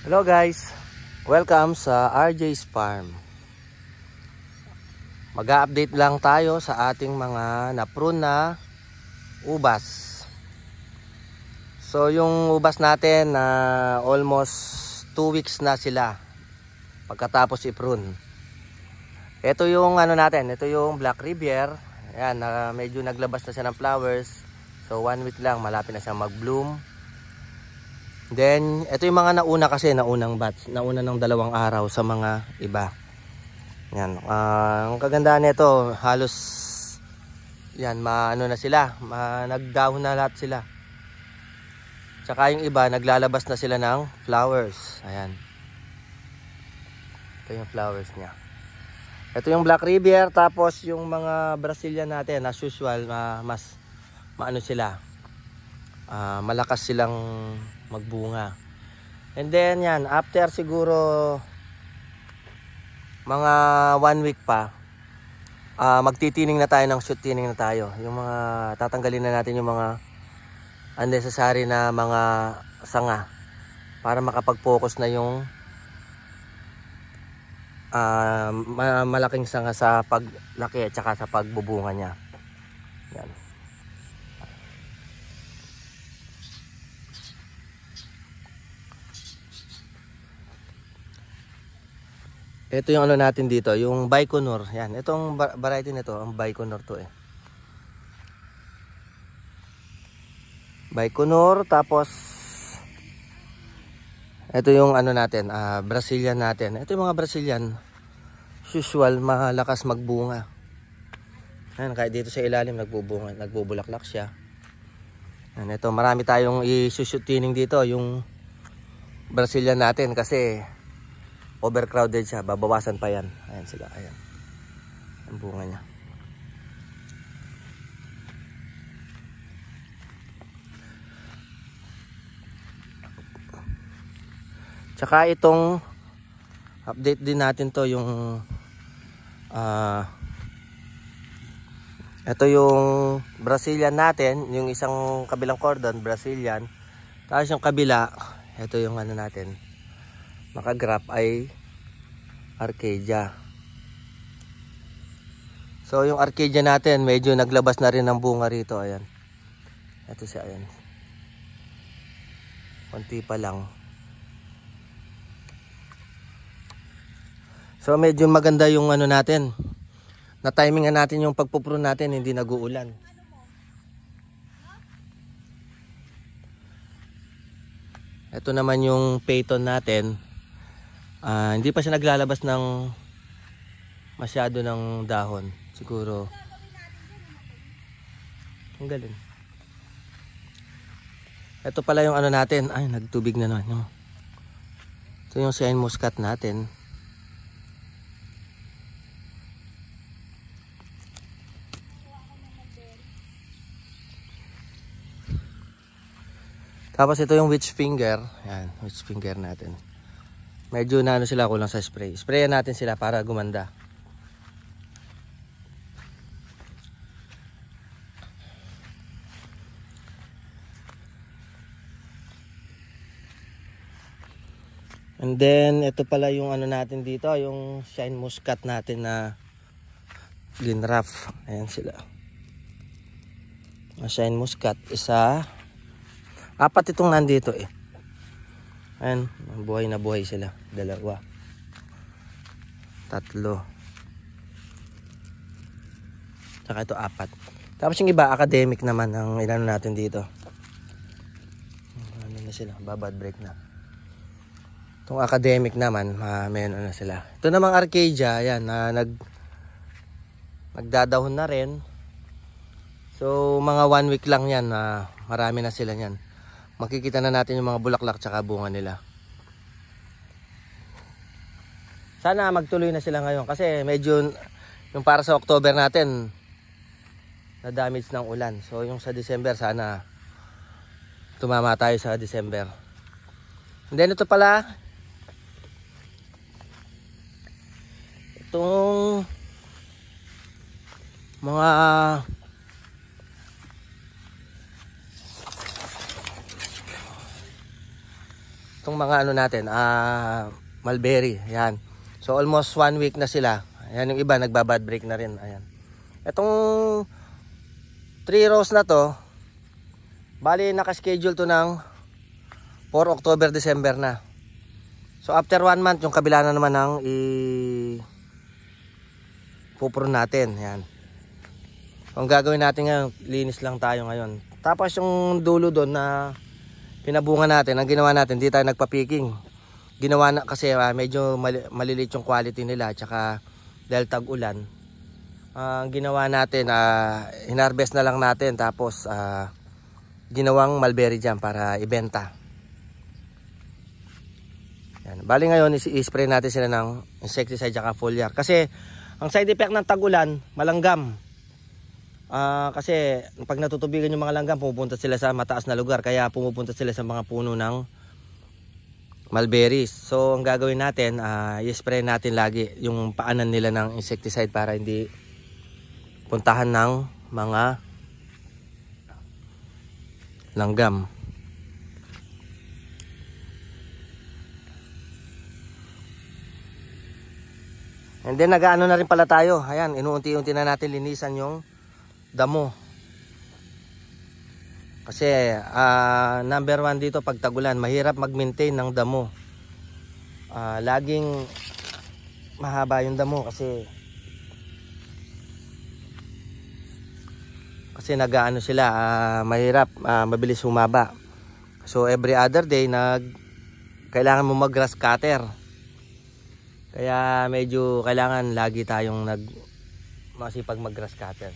Hello guys, welcome sa RJ's Farm. Mag-update lang tayo sa ating mga na-prune na ubas. So yung ubas natin na almost 2 weeks na sila pagkatapos i-prune. Ito yung ano natin, ito yung Black Rivier. Ayan, medyo naglabas na siya ng flowers. So 1 week lang, malapit na siya mag-bloom. Then, ito yung mga nauna kasi, naunang batch. Nauna ng 2 araw sa mga iba. Yan. Ang kagandahan nito, halos, yan, maano na sila. Nagdahon na lahat sila. Tsaka yung iba, naglalabas na sila ng flowers. Ayan. Ito yung flowers niya. Ito yung Black Rivier, tapos yung mga Brazilian natin, as usual, mas maano sila. Malakas silang magbunga. And then yan, after siguro mga 1 week pa, magtitining na tayo ng shoot tining na tayo. Yung mga tatanggalin na natin yung mga unnecessary na mga sanga para makapag-focus na yung malaking sanga sa paglaki at saka sa pagbubunga niya. Yan. Ito yung ano natin dito, yung Baikonur. Yan, itong variety nito, ang Baikonur to eh. Baikonur, tapos ito yung ano natin, Brazilian natin. Ito yung mga Brazilian, usual, malakas magbunga. Yan, kahit dito sa ilalim nagbubunga, nagbubulaklak siya. Yan, ito, marami tayong i-shoot-tining dito, yung Brazilian natin kasi overcrowded siya, babawasan pa yan. Ayan sila, ayan. Ang bunga niya. Tsaka itong update din natin to yung ito yung Brazilian natin, yung isang kabilang cordon, Brazilian. Tapos yung kabila, ito yung ano natin, naka-graph ay Arcadia. So yung Arcadia natin medyo naglabas na rin ng bunga rito. Ayan. Ito siya, ayan. Konti pa lang. So medyo maganda yung ano natin. Na timingan natin yung pagpuprune natin, hindi nag-uulan. Ito naman yung peyton natin. Hindi pa siya naglalabas ng masyado ng dahon. Siguro ang galing. Ito pala yung ano natin. Ay, nagtubig na naman. Ito yung Shine Muscat natin. Tapos ito yung witch finger. Yan, witch finger natin. Medyo na ano sila, kulang sa spray. Sprayan natin sila para gumanda. And then ito pala yung ano natin dito, yung Shine Muscat natin na ginraff. Ayan sila. Shine Muscat, isa. 4 itong nandito eh. Ayan, buhay na buhay sila. 2, 3. Saka ito 4. Tapos yung iba, academic naman ang ilano natin dito. Ano na sila, babad break na. Itong academic naman, may ano na sila. Ito namang Arcadia, ayan, nagdadahon na rin. So, mga 1 week lang yan, marami na sila yan. Makikita na natin yung mga bulaklak tsaka bunga nila. Sana magtuloy na sila ngayon kasi medyo yung para sa October natin na damage ng ulan. So yung sa December sana tumama tayo sa December. And then ito pala, itong mga itong mga ano natin, mulberry. Ayan. So almost 1 week na sila. Ayan, yung iba nagbabad break na rin. Ayan. Itong 3 rows na to, bali naka-schedule to ng 4 October, December na. So after 1 month, yung kabila na naman ng pupurun natin. Ayan. Ang gagawin natin ngayon, linis lang tayo ngayon. Tapos yung dulo doon na pinabunga natin, ang ginawa natin, hindi tayo nagpa-picking. Ginawa na kasi medyo maliliit yung quality nila, tsaka dahil tag-ulan. Ang ginawa natin, hinarvest na lang natin, tapos ginawang mulberry jam para ibenta. Yan. Bali ngayon, i-spray natin sila ng insecticide tsaka foliar. Kasi ang side effect ng tag-ulan, malanggam. Kasi pag natutubigan yung mga langgam, pumupunta sila sa mataas na lugar. Kaya pumupunta sila sa mga puno ng mulberries. So ang gagawin natin, i-spray natin lagi yung paanan nila ng insecticide para hindi puntahan ng mga langgam. And then nag-ano na rin pala tayo. Ayan, inuunti-unti na natin linisan yung damo. Kasi number 1 dito pag tagulan, mahirap mag-maintain ng damo. Laging mahaba yung damo kasi nag-aano sila, mahirap, mabilis humaba. So every other day kailangan mo mag-grass cutter. Kaya medyo kailangan lagi tayong masipag mag-grass cutter.